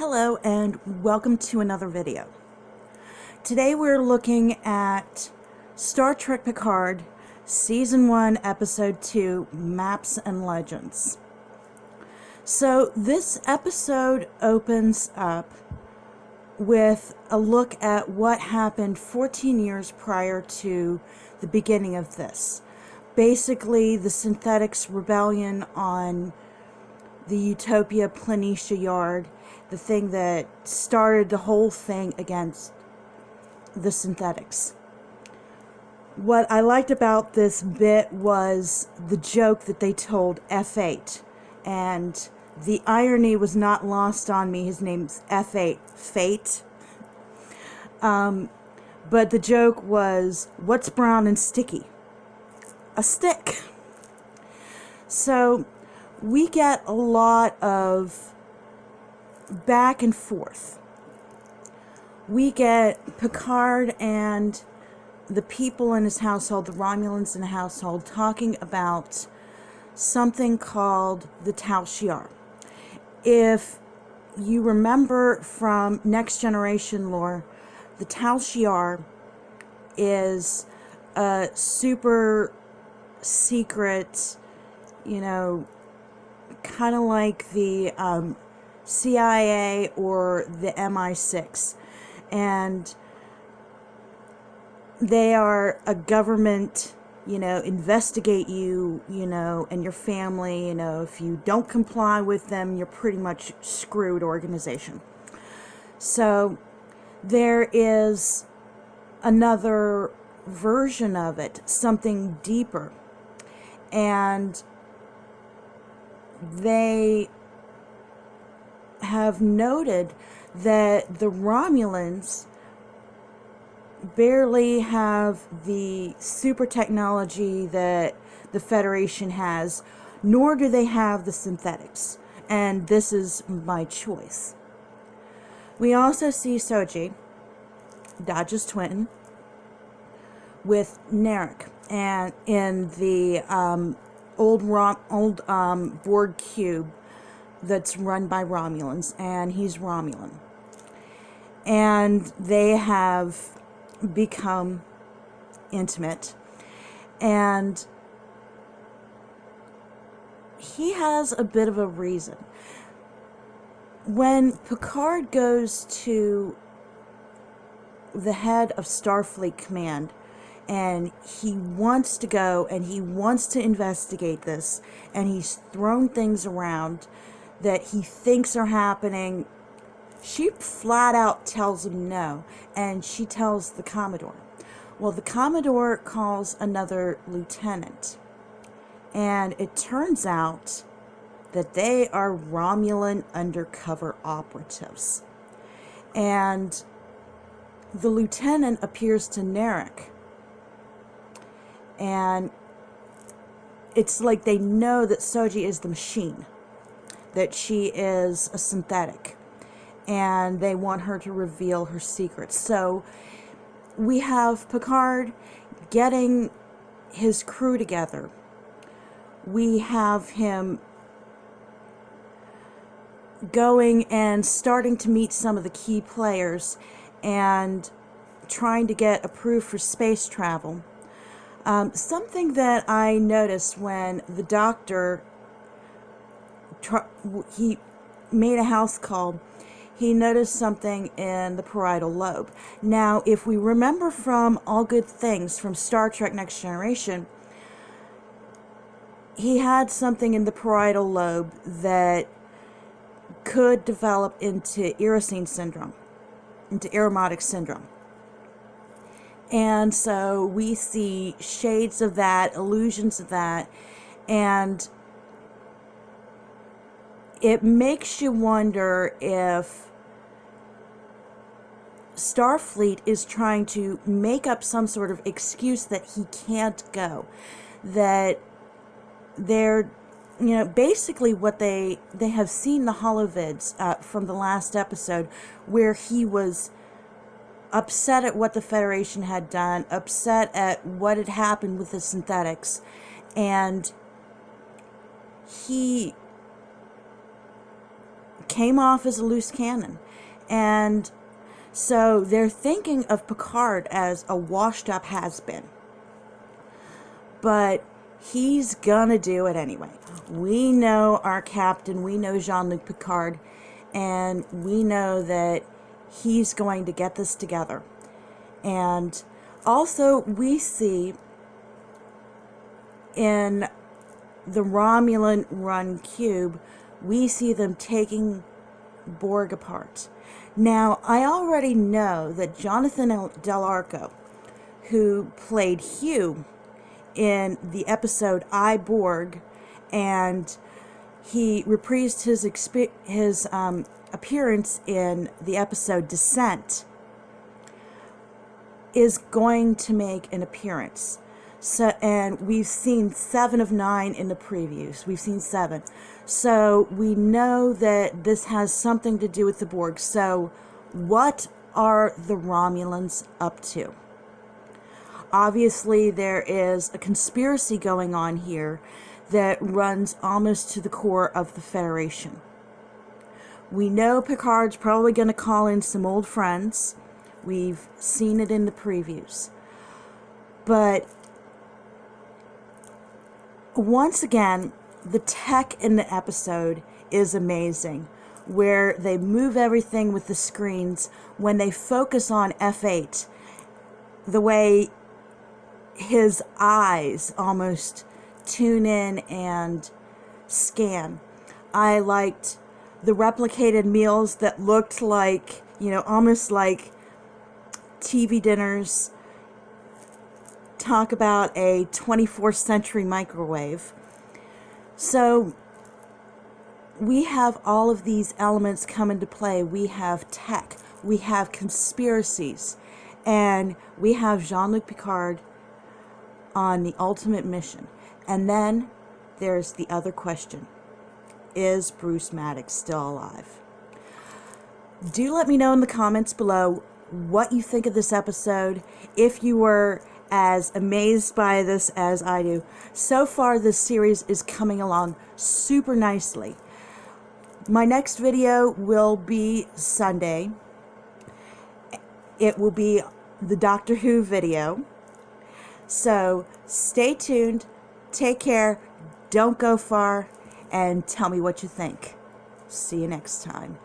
Hello and welcome to another video. Today we're looking at Star Trek Picard Season 1 Episode 2 Maps and Legends. So this episode opens up with a look at what happened 14 years prior to the beginning of this. Basically the Synthetics rebellion on the Utopia Planitia Yard, the thing that started the whole thing against the Synthetics. What I liked about this bit was the joke that they told F8, and the irony was not lost on me. His name's F8, Fate. But the joke was, what's brown and sticky? A stick. So we get a lot of back and forth. We get Picard and the people in his household, the Romulans in the household, talking about something called the Tal Shiar. If you remember from Next Generation lore, the Tal Shiar is a super secret, kind of like the CIA or the MI6, and they are a government, investigate you, and your family, if you don't comply with them, you're pretty much screwed organization. So there is another version of it, something deeper, and they have noted that the Romulans barely have the super technology that the Federation has, nor do they have the Synthetics. And this is my choice. We also see Soji, Dodge's twin, with Narek, and in the old Borg cube that's run by Romulans, and he's Romulan. And they have become intimate, and he has a bit of a reason. When Picard goes to the head of Starfleet Command, and he wants to go and he wants to investigate this, and he's thrown things around that he thinks are happening, she flat out tells him no, and she tells the Commodore. Well, the Commodore calls another lieutenant, and it turns out that they are Romulan undercover operatives. And the lieutenant appears to Narek, and it's like they know that Soji is the machine, that she is a synthetic, and they want her to reveal her secrets. So we have Picard getting his crew together. We have him going and starting to meet some of the key players and trying to get approved for space travel. Something that I noticed when the doctor he made a house call, he noticed something in the parietal lobe. Now, if we remember from All Good Things from Star Trek Next Generation, he had something in the parietal lobe that could develop into Irosine syndrome, into Irumodic syndrome. And so we see shades of that, illusions of that, and it makes you wonder if Starfleet is trying to make up some sort of excuse that he can't go. That they're, basically what they have seen the holovids from the last episode, where he was upset at what the Federation had done, upset at what had happened with the Synthetics, and he came off as a loose cannon. And so they're thinking of Picard as a washed up has-been. But he's gonna do it anyway. We know our captain, we know Jean-Luc Picard, and we know that he's going to get this together. And also we see in the Romulan run cube, we see them taking Borg apart. Now, I already know that Jonathan Del Arco, who played Hugh in the episode I, Borg, and he reprised his appearance in the episode Descent, is going to make an appearance. So, and we've seen 7 of 9 in the previews. We've seen 7. So we know that this has something to do with the Borg. So what are the Romulans up to? Obviously, there is a conspiracy going on here that runs almost to the core of the Federation. We know Picard's probably going to call in some old friends. We've seen it in the previews. But once again, the tech in the episode is amazing, where they move everything with the screens. When they focus on F8, the way his eyes almost tune in and scan. I liked the replicated meals that looked like, almost like TV dinners. Talk about a 24th century microwave. So we have all of these elements come into play. We have tech, we have conspiracies, and we have Jean-Luc Picard on the ultimate mission. And then there's the other question. Is Bruce Maddox still alive? Do let me know in the comments below what you think of this episode, if you were as amazed by this as I do. So far, this series is coming along super nicely. My next video will be Sunday. It will be the Doctor Who video. So stay tuned, take care, don't go far, and tell me what you think. See you next time.